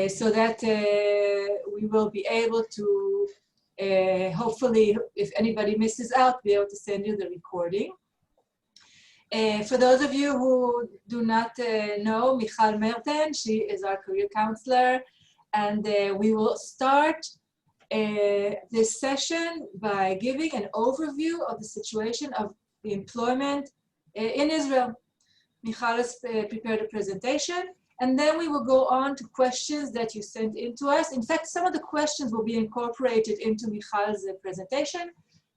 so that we will be able to, hopefully, if anybody misses out, be able to send you the recording. For those of you who do not know Michal Merten, she is our career counselor, and we will start this session by giving an overview of the situation of the employment in Israel. Michal has prepared a presentation, and then we will go on to questions that you sent in to us. In fact, some of the questions will be incorporated into Michal's presentation.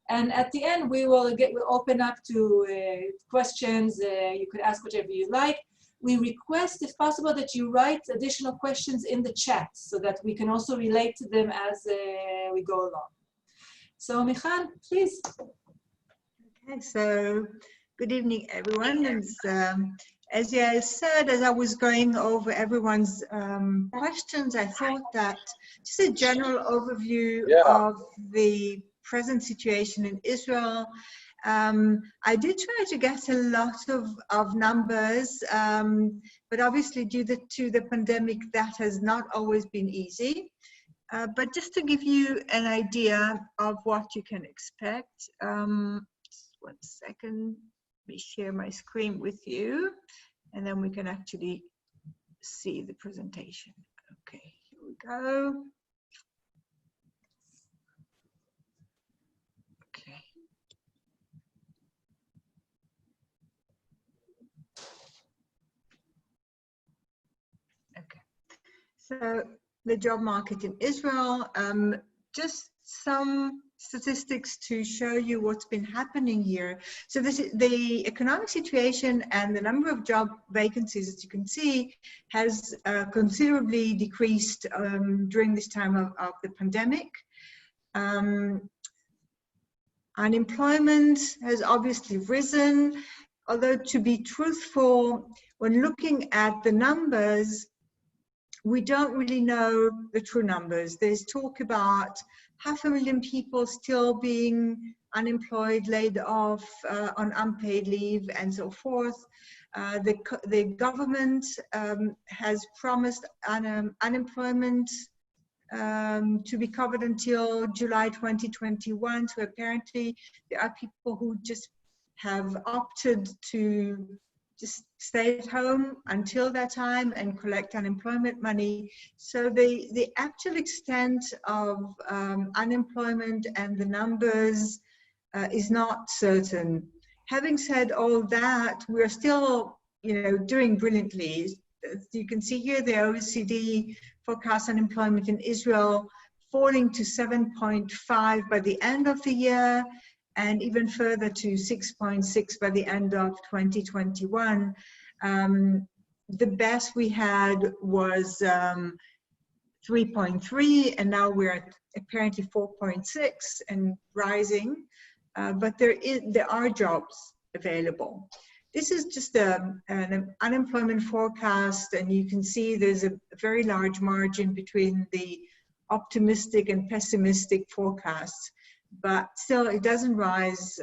And at the end, we'll open up to questions. You could ask whatever you like. We request, if possible, that you write additional questions in the chat so that we can also relate to them as we go along. So, Michal, please. Okay, so good evening, everyone. And as you said, as I was going over everyone's questions, I thought that just a general overview of the present situation in Israel. I did try to get a lot of numbers, but obviously due to the pandemic, that has not always been easy. But just to give you an idea of what you can expect, just 1 second, let me share my screen with you, and then we can actually see the presentation. Okay, here we go. So the job market in Israel, just some statistics to show you what's been happening here. So this is the economic situation, and the number of job vacancies, as you can see, has considerably decreased during this time of the pandemic. Unemployment has obviously risen, although to be truthful, when looking at the numbers, we don't really know the true numbers. There's talk about 500,000 people still being unemployed, laid off, on unpaid leave, and so forth. The government has promised unemployment to be covered until July 2021. So apparently there are people who just have opted to just stay at home until that time and collect unemployment money. So the actual extent of unemployment and the numbers is not certain. Having said all that, we're still, doing brilliantly. As you can see here, the OECD forecasts unemployment in Israel falling to 7.5 by the end of the year, and even further to 6.6 by the end of 2021. The best we had was 3.3, and now we're at apparently 4.6 and rising. But there are jobs available. This is just an unemployment forecast, and you can see there's a very large margin between the optimistic and pessimistic forecasts. But still, it doesn't rise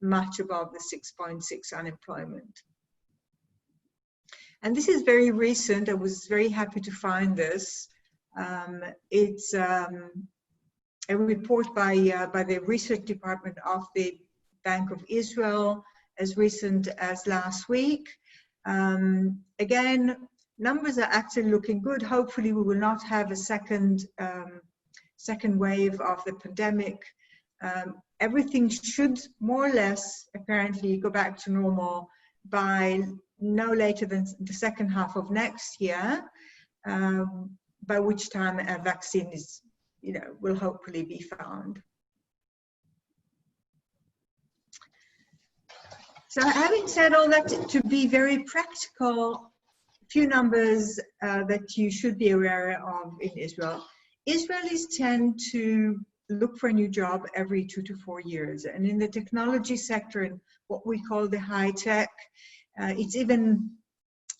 much above the 6.6 unemployment. And this is very recent. I was very happy to find this. It's a report by the research department of the Bank of Israel, as recent as last week. Again, numbers are actually looking good. Hopefully, we will not have a second wave of the pandemic. Everything should more or less apparently go back to normal by no later than the second half of next year, by which time a vaccine is, will hopefully be found. So having said all that, to be very practical, a few numbers that you should be aware of in Israel. Israelis tend to look for a new job every 2 to 4 years. And in the technology sector, in what we call the high tech, it's even,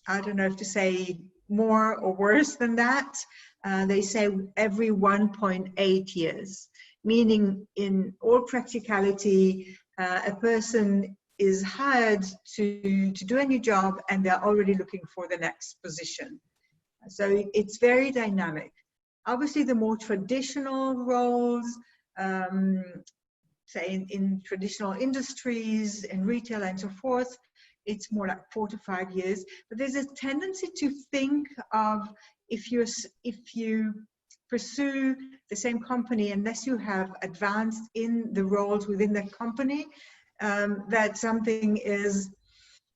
I don't know if to say more or worse than that. They say every 1.8 years, meaning in all practicality, a person is hired to do a new job and they're already looking for the next position. So it's very dynamic. Obviously, the more traditional roles, say in traditional industries, in retail and so forth, it's more like 4 to 5 years. But there's a tendency to think of, if you pursue the same company, unless you have advanced in the roles within that company, that something is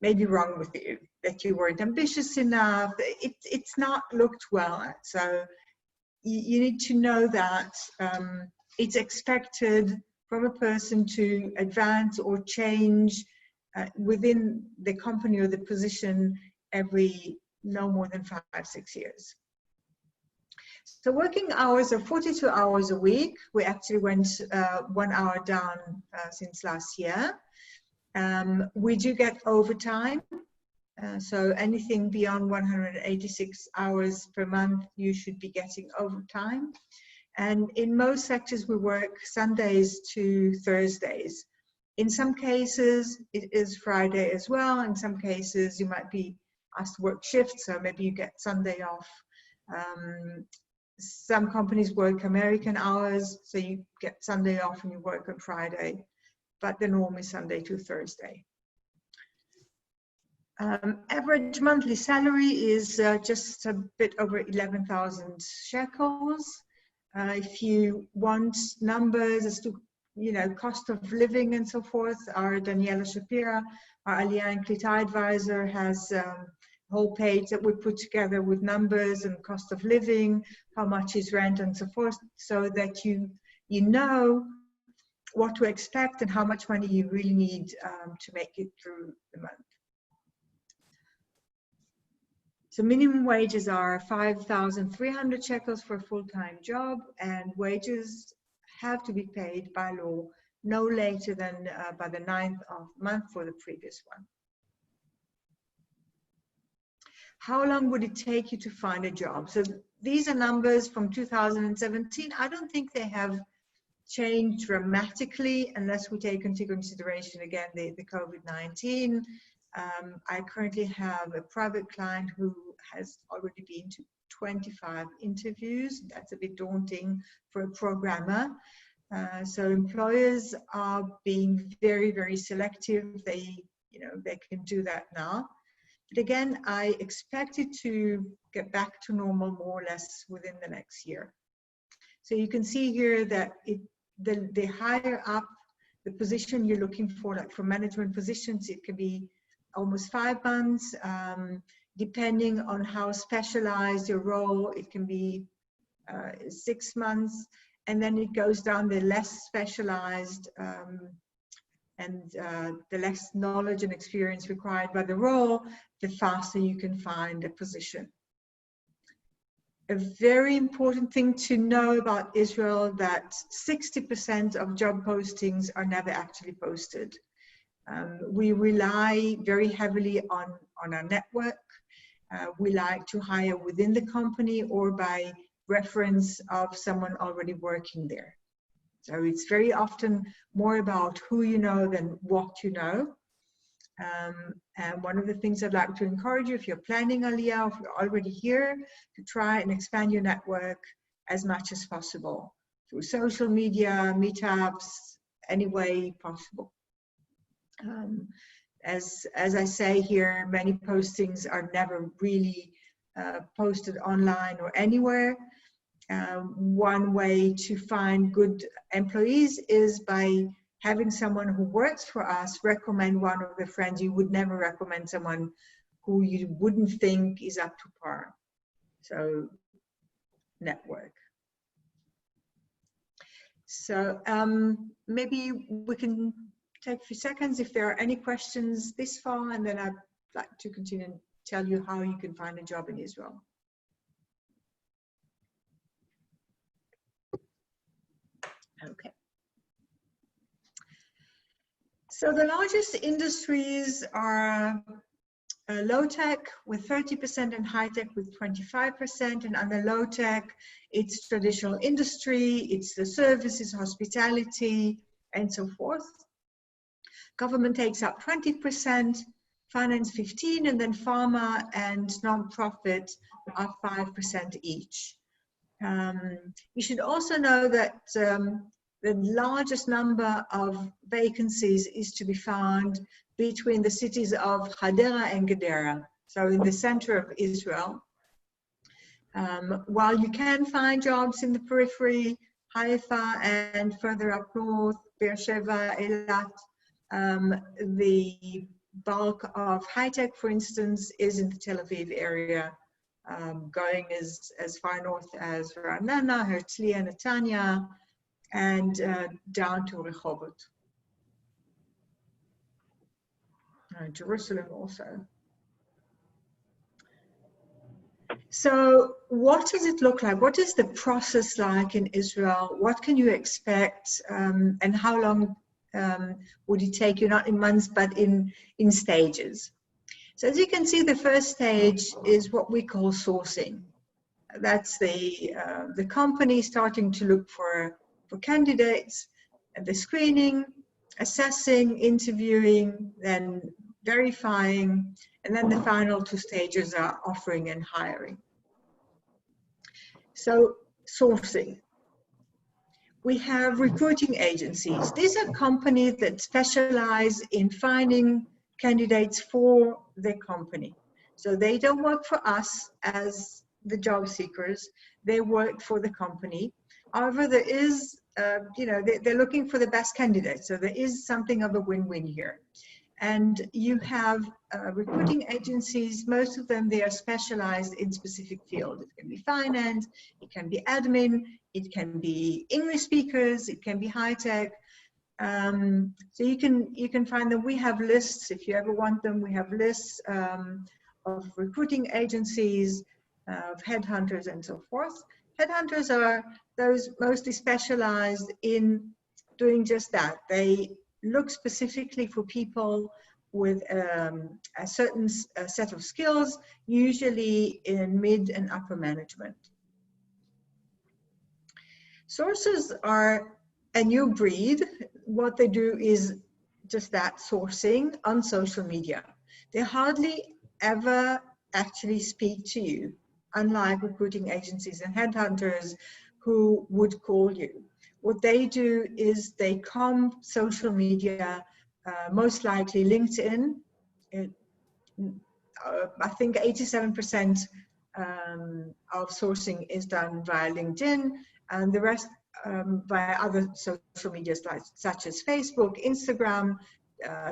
maybe wrong with you, that you weren't ambitious enough. It's not looked well at. So you need to know that it's expected from a person to advance or change within the company or the position every no more than 5-6 years. So working hours are 42 hours a week. We actually went 1 hour down since last year. We do get overtime. So anything beyond 186 hours per month, you should be getting overtime. And in most sectors, we work Sundays to Thursdays. In some cases, it is Friday as well. In some cases, you might be asked to work shifts, so maybe you get Sunday off. Some companies work American hours, so you get Sunday off and you work on Friday, but the norm is Sunday to Thursday. Average monthly salary is just a bit over 11,000 shekels. If you want numbers as to, you know, cost of living and so forth, our Daniela Shapira, our Aliyah and Klita advisor, has a whole page that we put together with numbers and cost of living, how much is rent and so forth, so that you know what to expect and how much money you really need to make it through the month. So minimum wages are 5,300 shekels for a full-time job, and wages have to be paid by law no later than by the 9th of month for the previous one. How long would it take you to find a job? So these are numbers from 2017. I don't think they have changed dramatically unless we take into consideration again the COVID-19. I currently have a private client who has already been to 25 interviews. That's a bit daunting for a programmer. So employers are being very, very selective. They can do that now. But again, I expect it to get back to normal more or less within the next year. So you can see here that the higher up the position you're looking for, like for management positions, it can be almost 5 months. Depending on how specialized your role, it can be 6 months. And then it goes down the less specialized and the less knowledge and experience required by the role, the faster you can find a position. A very important thing to know about Israel, that 60% of job postings are never actually posted. We rely very heavily on our network. We like to hire within the company or by reference of someone already working there. So it's very often more about who you know than what you know. And one of the things I'd like to encourage you, if you're planning Aliyah, if you're already here, to try and expand your network as much as possible through social media, meetups, any way possible. As I say here, many postings are never really posted online or anywhere. One way to find good employees is by having someone who works for us recommend one of the friends. You would never recommend someone who you wouldn't think is up to par. So network. So maybe we can take a few seconds if there are any questions this far, and then I'd like to continue and tell you how you can find a job in Israel. Okay. So the largest industries are low tech with 30% and high tech with 25%. And under low tech, it's traditional industry, it's the services, hospitality, and so forth. Government takes up 20%. finance 15%, and then pharma and non-profit are 5% each. You should also know that the largest number of vacancies is to be found between the cities of Hadera and Gedera, so in the center of Israel. While you can find jobs in the periphery, Haifa and further up north, Beersheba, Eilat, the bulk of high-tech, for instance, is in the Tel Aviv area, going as far north as Ra'anana, Herzliya, Netanya, and down to Rehovot. Jerusalem also. So what does it look like? What is the process like in Israel? What can you expect? And how long would it take you, not in months, but in stages? So as you can see, the first stage is what we call sourcing. That's the company starting to look for candidates, and the screening, assessing, interviewing, then verifying, and then the final two stages are offering and hiring. So sourcing. We have recruiting agencies. These are companies that specialize in finding candidates for their company. So they don't work for us as the job seekers, they work for the company. However, there is, they're looking for the best candidates. So there is something of a win-win here. And you have recruiting agencies, most of them, they are specialized in specific fields. It can be finance, it can be admin, it can be English speakers, it can be high-tech. So you can find them. We have lists, if you ever want them, we have lists of recruiting agencies, of headhunters and so forth. Headhunters are those mostly specialized in doing just that. They look specifically for people with a certain set of skills, usually in mid and upper management. Sources are a new breed. What they do is just that, sourcing on social media. They hardly ever actually speak to you, unlike recruiting agencies and headhunters who would call you. What they do is they comb social media, most likely LinkedIn. I think 87% of sourcing is done via LinkedIn, and the rest via other social media such as Facebook, Instagram,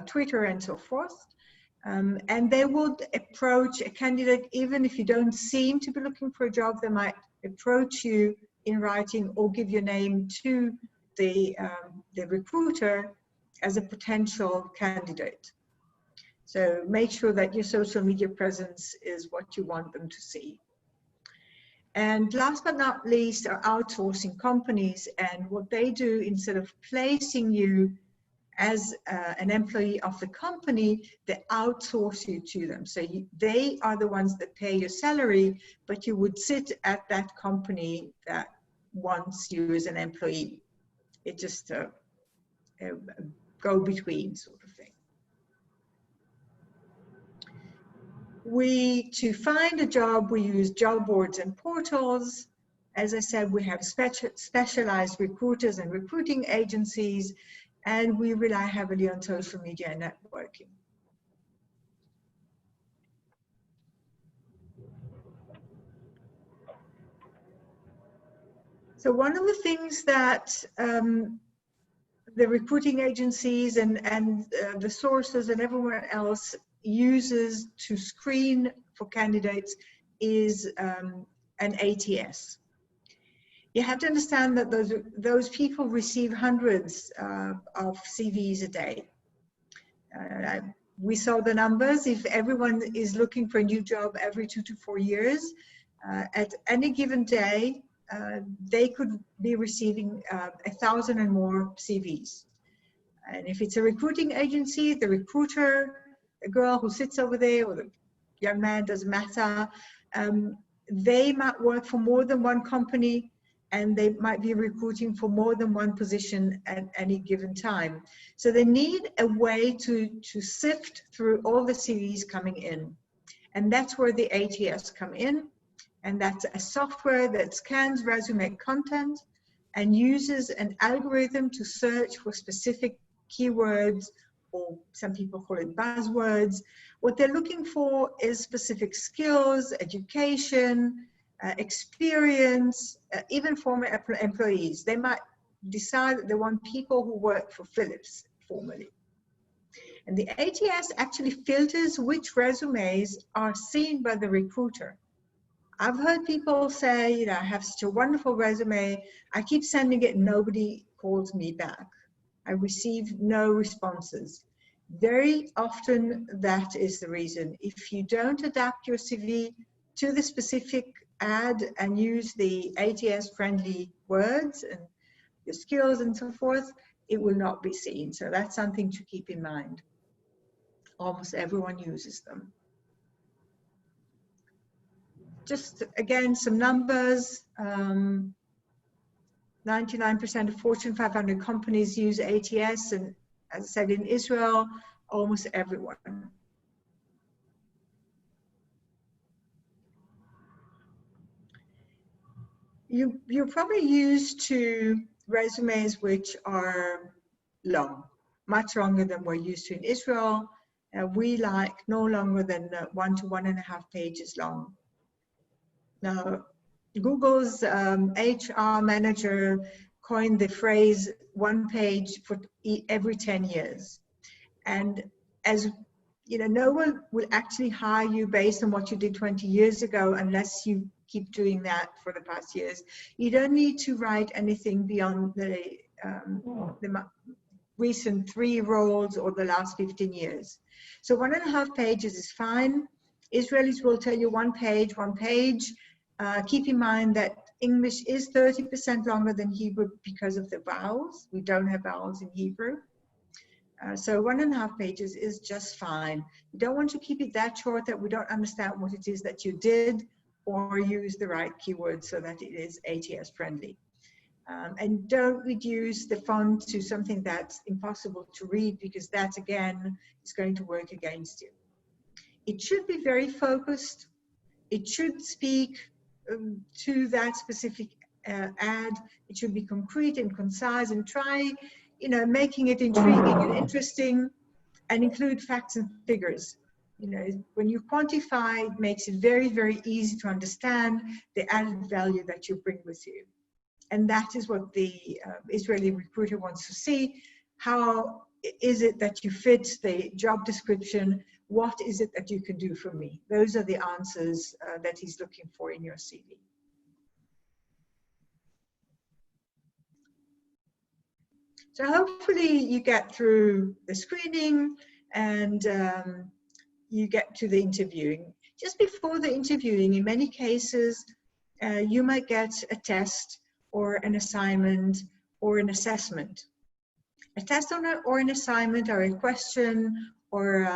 Twitter, and so forth. And they would approach a candidate, even if you don't seem to be looking for a job, they might approach you in writing or give your name to the recruiter as a potential candidate. So make sure that your social media presence is what you want them to see. And last but not least are outsourcing companies, and what they do, instead of placing you as an employee of the company, they outsource you to them. So they are the ones that pay your salary, but you would sit at that company that wants you as an employee. It's just a go-between sort of thing. To find a job, we use job boards and portals. As I said, we have specialized recruiters and recruiting agencies, and we rely heavily on social media and networking. So one of the things that the recruiting agencies and the sources and everyone else uses to screen for candidates is an ATS. You have to understand that those people receive hundreds of CVs a day. We saw the numbers. If everyone is looking for a new job every 2 to 4 years, at any given day, they could be receiving 1,000 and more CVs. And if it's a recruiting agency, the recruiter, the girl who sits over there, or the young man, doesn't matter, they might work for more than one company. and they might be recruiting for more than one position at any given time. So they need a way to sift through all the CVs coming in. And that's where the ATS come in. And that's a software that scans resume content and uses an algorithm to search for specific keywords, or some people call it buzzwords. What they're looking for is specific skills, education, experience, even former employees. They might decide that they want people who work for Philips formerly. And the ATS actually filters which resumes are seen by the recruiter. I've heard people say, you know, I have such a wonderful resume, I keep sending it, nobody calls me back. I receive no responses. Very often that is the reason. If you don't adapt your CV to the specific ad and use the ATS friendly words and your skills and so forth, it will not be seen. So that's something to keep in mind. Almost everyone uses them. Just again, some numbers. 99% of Fortune 500 companies use ATS, and as I said, in Israel, almost everyone. You're probably used to resumes which are long, much longer than we're used to in Israel. We like no longer than 1 to 1.5 pages long. Now, Google's HR manager coined the phrase 1 page for every 10 years. And as you know, no one will actually hire you based on what you did 20 years ago unless you keep doing that for the past years. You don't need to write anything beyond the recent 3 roles or the last 15 years. So 1.5 pages is fine. Israelis will tell you 1 page, 1 page. Keep in mind that English is 30% longer than Hebrew because of the vowels. We don't have vowels in Hebrew. So 1.5 pages is just fine. You don't want to keep it that short that we don't understand what it is that you did, or use the right keywords so that it is ATS friendly. And don't reduce the font to something that's impossible to read, because that again is going to work against you. It should be very focused. It should speak to that specific ad. It should be concrete and concise, and try, you know, making it intriguing and interesting, and include facts and figures. You know, when you quantify, it makes it very, very easy to understand the added value that you bring with you. And that is what the Israeli recruiter wants to see. How is it that you fit the job description? What is it that you can do for me? Those are the answers that he's looking for in your CV. So hopefully you get through the screening and you get to the interviewing. Just before the interviewing, in many cases, you might get a test or an assignment or an assessment. A test or an assignment are a question, or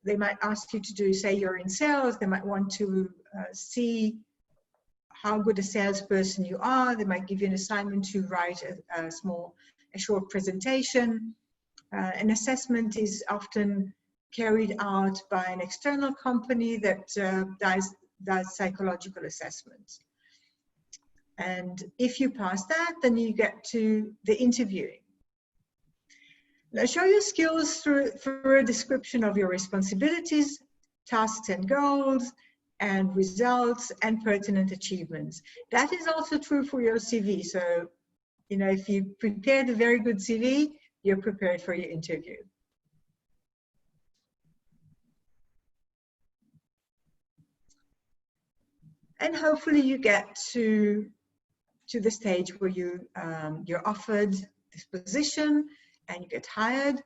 they might ask you to do, say you're in sales, they might want to see how good a salesperson you are. They might give you an assignment to write a short presentation. An assessment is often carried out by an external company that does psychological assessments. And if you pass that, then you get to the interviewing. Now, show your skills through a description of your responsibilities, tasks and goals, and results and pertinent achievements. That is also true for your CV. So, you know, if you prepared a very good CV, you're prepared for your interview. And hopefully you get to the stage where you're offered this position and you get hired.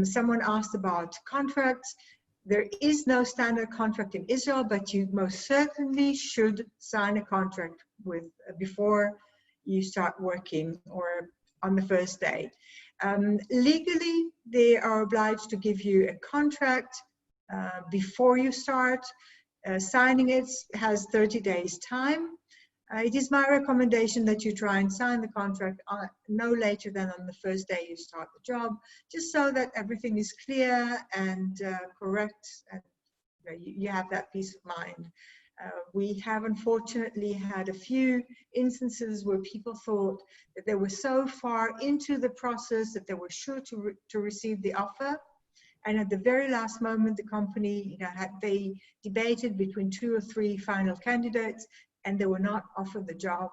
Someone asked about contracts. There is no standard contract in Israel, but you most certainly should sign a contract before you start working or on the first day. Legally, they are obliged to give you a contract before you start. Signing it has 30 days time. It is my recommendation that you try and sign the contract no later than on the first day you start the job, just so that everything is clear and correct, and you have that peace of mind. We have unfortunately had a few instances where people thought that they were so far into the process that they were sure to receive the offer. And at the very last moment, the company, they debated between 2 or 3 final candidates, and they were not offered the job.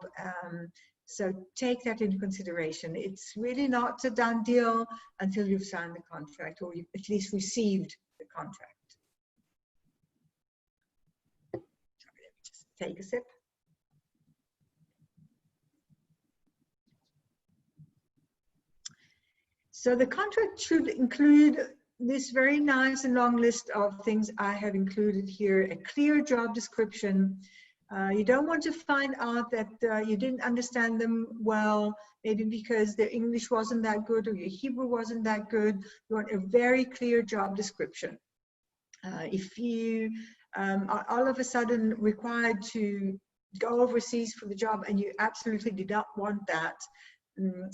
So take that into consideration. It's really not a done deal until you've signed the contract, or you've at least received the contract. Sorry, let me just take a sip. So the contract should include this very nice and long list of things I have included here: a clear job description. You don't want to find out that you didn't understand them well, maybe because their English wasn't that good or your Hebrew wasn't that good. You want a very clear job description. If you are all of a sudden required to go overseas for the job and you absolutely did not want that,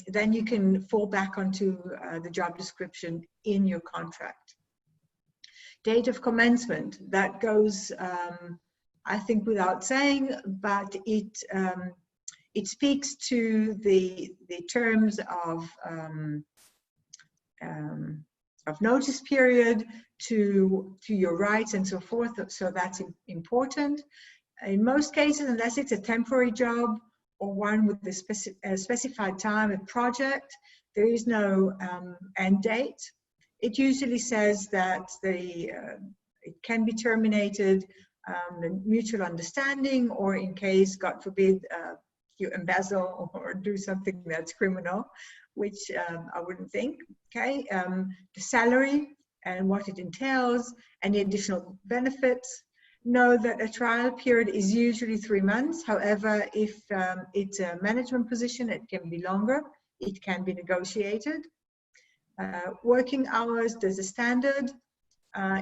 then you can fall back onto the job description in your contract. Date of commencement, that goes, I think, without saying, but it speaks to the terms of notice period, to your rights and so forth. So that's important. In most cases, unless it's a temporary job or one with a specified time, a project, there is no end date. It usually says that it can be terminated, mutual understanding, or in case, God forbid, you embezzle or do something that's criminal, which I wouldn't think. Okay, the salary and what it entails, any additional benefits. Know that a trial period is usually 3 months. However, if it's a management position, it can be longer. It can be negotiated. Working hours, there's a standard.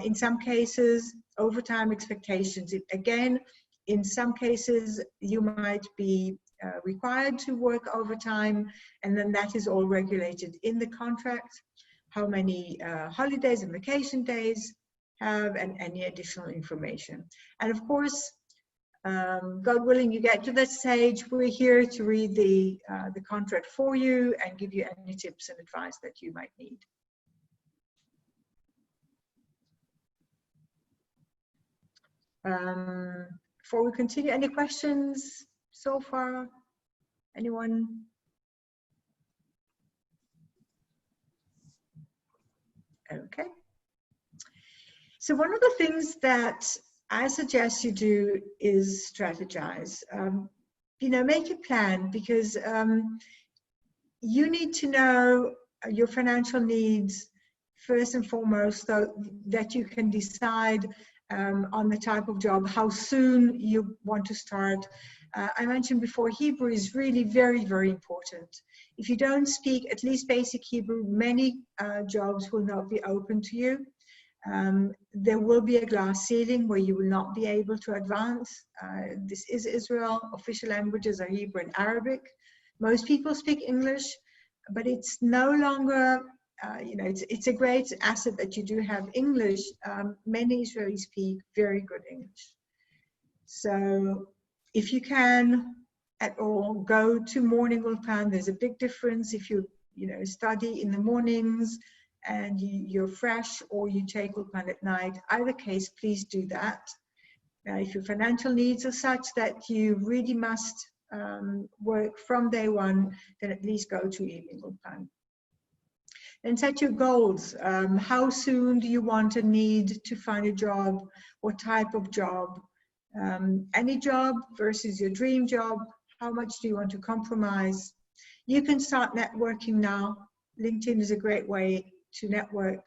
In some cases, overtime expectations. Again, in some cases, you might be required to work overtime, and then that is all regulated in the contract. How many holidays and vacation days have, and any additional information. And of course, God willing, you get to that stage, we're here to read the contract for you and give you any tips and advice that you might need. Before we continue, any questions so far? Anyone? Okay. So one of the things that I suggest you do is strategize. Make a plan, because you need to know your financial needs first and foremost, so that you can decide on the type of job, how soon you want to start. I mentioned before, Hebrew is really very, very important. If you don't speak at least basic Hebrew, many jobs will not be open to you. There will be a glass ceiling where you will not be able to advance. This is Israel. Official languages are Hebrew and Arabic. Most people speak English, but it's no longer, it's a great asset that you do have English. Many Israelis speak very good English. So if you can at all, go to morning ulpan. There's a big difference if you study in the mornings and you're fresh, or you take ulpan at night. Either case, please do that. If your financial needs are such that you really must work from day one, then at least go to evening ulpan. Then set your goals. How soon do you want and need to find a job? What type of job? Any job versus your dream job. How much do you want to compromise? You can start networking now. LinkedIn is a great way to network.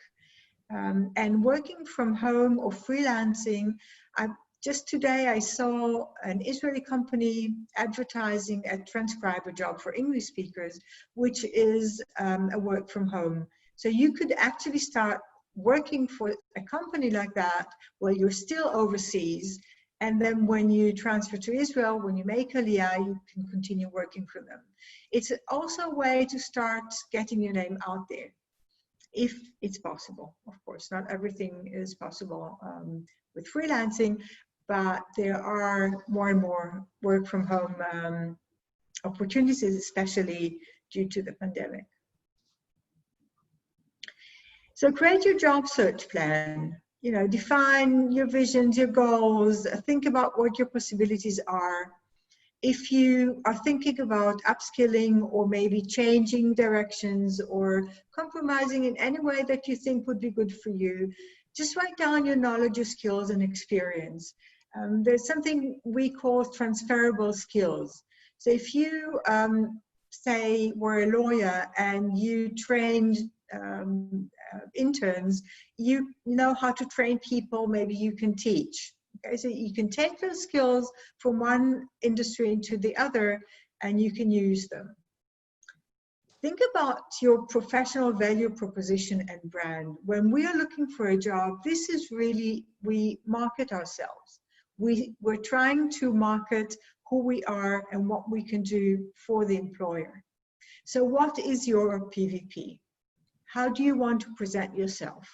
And working from home or freelancing, just today I saw an Israeli company advertising a transcriber job for English speakers, which is a work from home. So you could actually start working for a company like that while you're still overseas, And then when you transfer to Israel, when you make Aliyah, you can continue working for them. It's also a way to start getting your name out there, if it's possible. Of course, not everything is possible with freelancing, but there are more and more work from home opportunities, especially due to the pandemic. So create your job search plan. You know, define your visions, your goals, think about what your possibilities are. If you are thinking about upskilling or maybe changing directions or compromising in any way that you think would be good for you, just write down your knowledge, your skills and experience. There's something we call transferable skills. So if you say were a lawyer and you trained interns, you know how to train people, maybe you can teach. Okay, so you can take those skills from one industry into the other and you can use them. Think about your professional value proposition and brand. When we are looking for a job, this is really, we market ourselves. We're trying to market who we are and what we can do for the employer. So what is your PVP? How do you want to present yourself?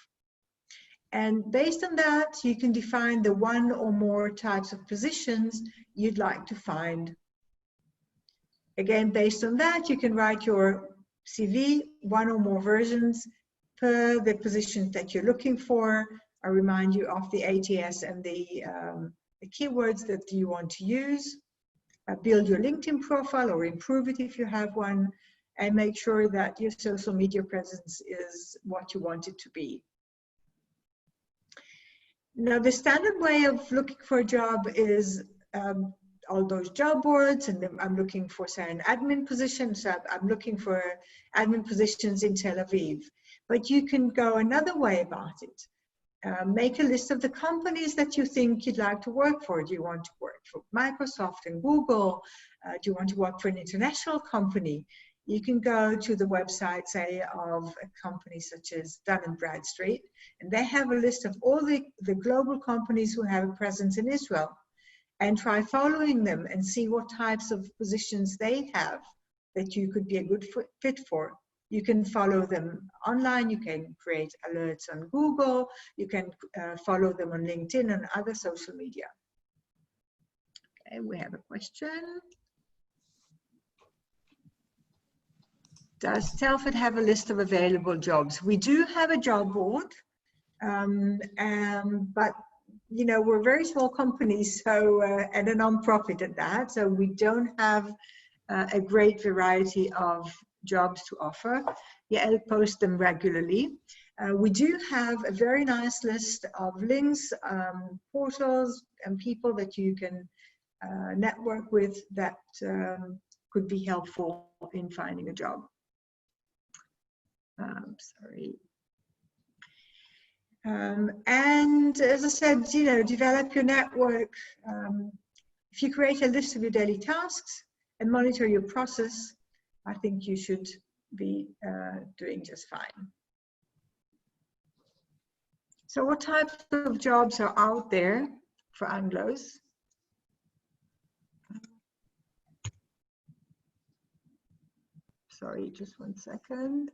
And based on that, you can define the one or more types of positions you'd like to find. Again, based on that, you can write your CV, one or more versions per the positions that you're looking for. I remind you of the ATS and the keywords that you want to use. Build your LinkedIn profile or improve it if you have one, and make sure that your social media presence is what you want it to be. Now, the standard way of looking for a job is all those job boards, and I'm looking for, say, an admin position. So I'm looking for admin positions in Tel Aviv. But you can go another way about it. Make a list of the companies that you think you'd like to work for. Do you want to work for Microsoft and Google? Do you want to work for an international company? You can go to the website, say, of a company such as Dun & Bradstreet, and they have a list of all the global companies who have a presence in Israel, and try following them and see what types of positions they have that you could be a good fit for. You can follow them online, you can create alerts on Google, you can follow them on LinkedIn and other social media. Okay, we have a question. Does Telfed have a list of available jobs? We do have a job board, but you know, we're a very small company, so and a non-profit at that, so we don't have a great variety of jobs to offer. Yeah, I'll post them regularly. We do have a very nice list of links, portals, and people that you can network with that could be helpful in finding a job. Sorry. And as I said, you know, develop your network. If you create a list of your daily tasks and monitor your process, I think you should be doing just fine. So what types of jobs are out there for Anglos? Sorry, just 1 second.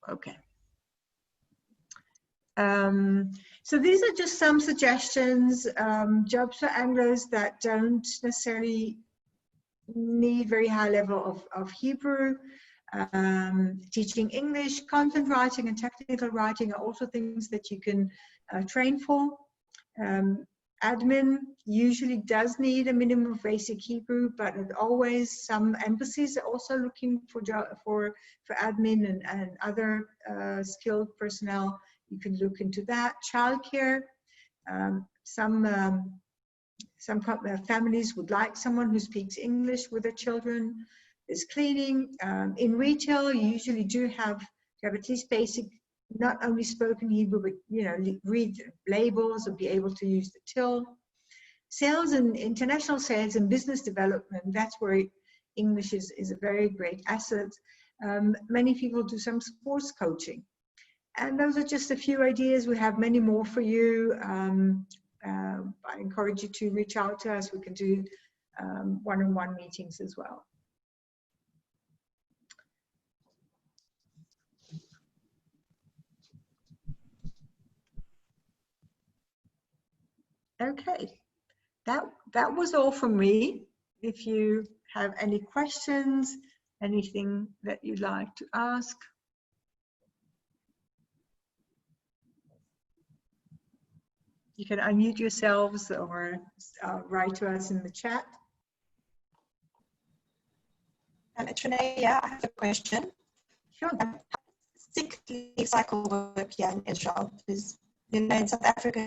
Okay. So these are just some suggestions, jobs for Anglos that don't necessarily need very high level of Hebrew. Teaching English, content writing and technical writing are also things that you can train for. Admin usually does need a minimum of basic Hebrew, but always some embassies are also looking for admin and other skilled personnel. You can look into that. Childcare, some families would like someone who speaks English with their children. There's cleaning. In retail, you usually do have at least basic, not only spoken Hebrew, but you know, read labels or be able to use the till. Sales and international sales and business development, that's where English is a very great asset. Many people do some sports coaching. And those are just a few ideas. We have many more for you. I encourage you to reach out to us. We can do one-on-one meetings as well. Okay, that was all from me. If you have any questions, anything that you'd like to ask. You can unmute yourselves or write to us in the chat. It's Renee. Yeah, I have a question. Sure. How does the sick leave cycle work here in Israel? Because, you know, in South Africa,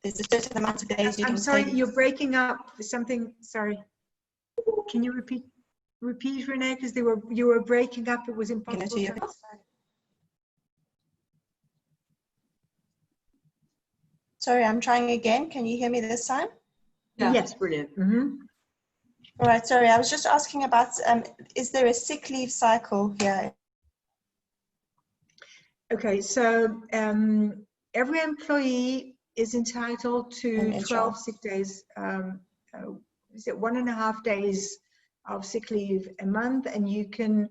there's a certain amount of days you I'm can sorry, take. you're breaking up. Something. Sorry. Can you repeat, Renee? Because you were breaking up. It was impossible to understand. Sorry, I'm trying again. Can you hear me this time? Yeah. Yes, brilliant. Mm-hmm. All right, sorry. I was just asking about, is there a sick leave cycle here? Okay, so every employee is entitled to 12 sick days. Is it 1.5 days of sick leave a month? And you can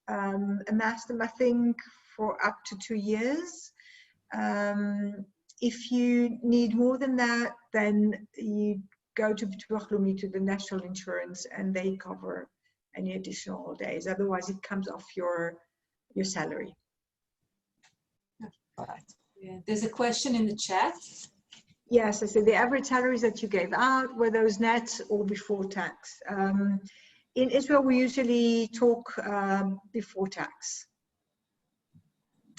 amass them, I think, for up to 2 years. If you need more than that, then you go to the national insurance and they cover any additional days. Otherwise, it comes off your salary. All right. Yeah. There's a question in the chat. Yes, I said the average salaries that you gave out, were those net or before tax? In Israel, we usually talk before tax.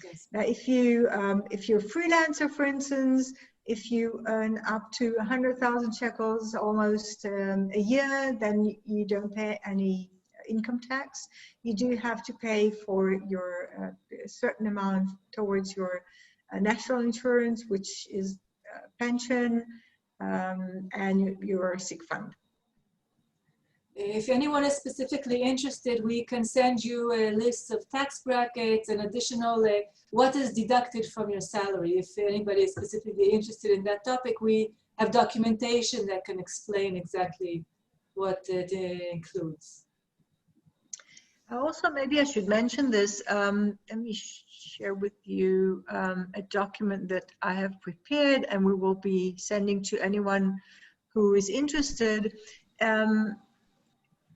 Yes. Now, if you're a freelancer, for instance, if you earn up to 100,000 shekels almost a year, then you don't pay any income tax. You do have to pay for your a certain amount towards your national insurance, which is pension, and your sick fund. If anyone is specifically interested, we can send you a list of tax brackets and additional what is deducted from your salary. If anybody is specifically interested in that topic, we have documentation that can explain exactly what it includes. Also, maybe I should mention this. Let me share with you a document that I have prepared and we will be sending to anyone who is interested.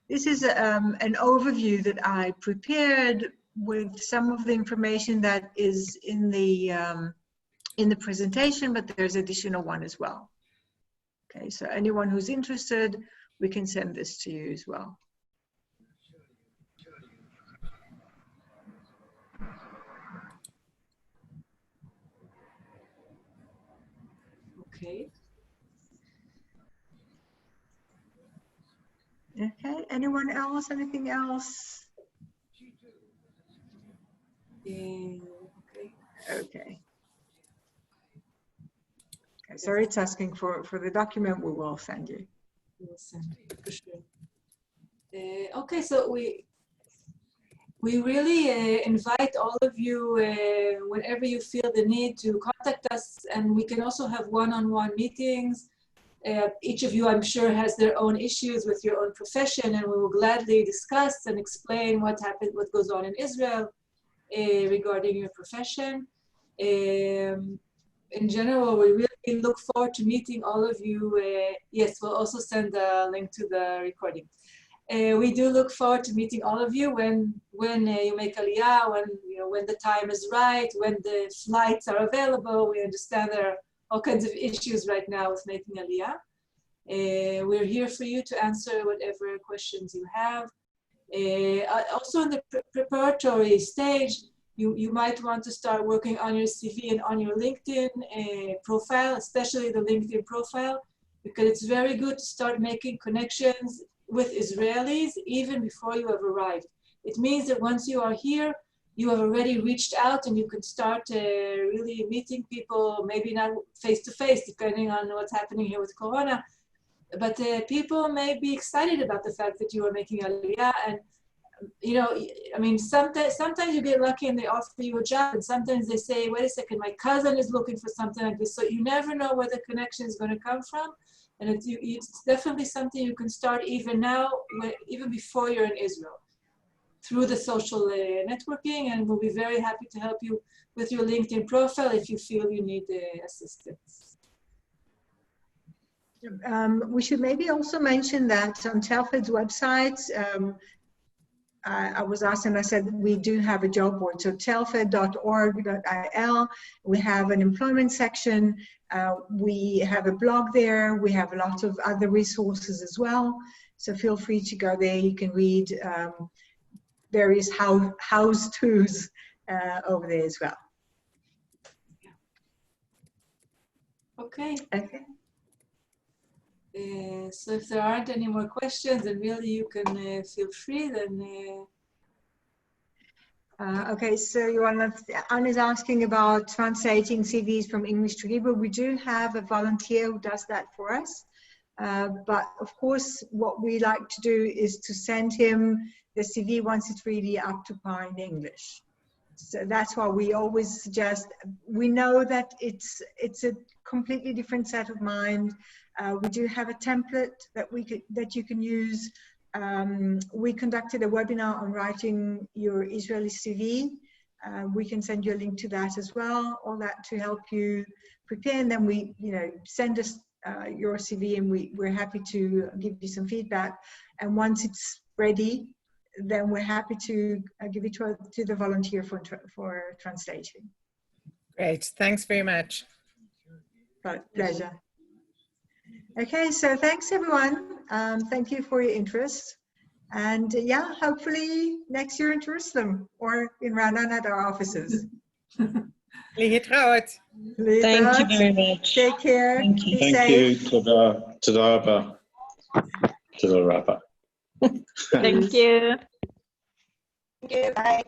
This is an overview that I prepared with some of the information that is in the presentation, but there's additional one as well. Okay, so anyone who's interested, we can send this to you as well. Okay. Okay, anyone else, anything else? Okay. Okay. Okay, sorry, it's asking for the document. We will send you. We will send it for sure. Okay, so we really invite all of you whenever you feel the need to contact us, and we can also have one-on-one meetings. Each of you, I'm sure, has their own issues with your own profession, and we will gladly discuss and explain what happened, what goes on in Israel regarding your profession. In general, we really look forward to meeting all of you. Yes, we'll also send a link to the recording. We do look forward to meeting all of you when you make Aliyah, when the time is right, when the flights are available. We understand there are all kinds of issues right now with making Aliyah. We're here for you to answer whatever questions you have. Also in the preparatory stage, you might want to start working on your CV and on your LinkedIn profile, especially the LinkedIn profile, because it's very good to start making connections with Israelis even before you have arrived. It means that once you are here, you have already reached out and you can start really meeting people, maybe not face-to-face, depending on what's happening here with Corona. But people may be excited about the fact that you are making Aliyah, and you know, I mean, sometimes you get lucky and they offer you a job, and sometimes they say, wait a second, my cousin is looking for something like this. So you never know where the connection is going to come from. And it's definitely something you can start even now, even before you're in Israel, through the social networking, and we'll be very happy to help you with your LinkedIn profile if you feel you need assistance. We should maybe also mention that on Telfed's website, I was asked and I said, we do have a job board. So telfed.org.il, we have an employment section. We have a blog there. We have a lot of other resources as well. So feel free to go there. You can read various how-tos over there as well. Okay. Okay. So if there aren't any more questions, then really you can feel free. Then. Okay, so Anne is asking about translating CVs from English to Hebrew. We do have a volunteer who does that for us. But of course, what we like to do is to send him the CV once it's really up to par in English. So that's why we always suggest, we know that it's a completely different set of mind. We do have a template that you can use. We conducted a webinar on writing your Israeli CV. We can send you a link to that as well, all that to help you prepare. And then send us your CV, and we're happy to give you some feedback. And once it's ready, then we're happy to give it to the volunteer for translation. Great, thanks very much. Pleasure. Okay, so thanks everyone. Thank you for your interest. And yeah, hopefully next year in Jerusalem or in Ra'anana at our offices. להתראות. Thank you very much. Take care. Thank you. Be Thank safe. you. Toda rabba. Toda rabba. Thank you. Thank you. Bye.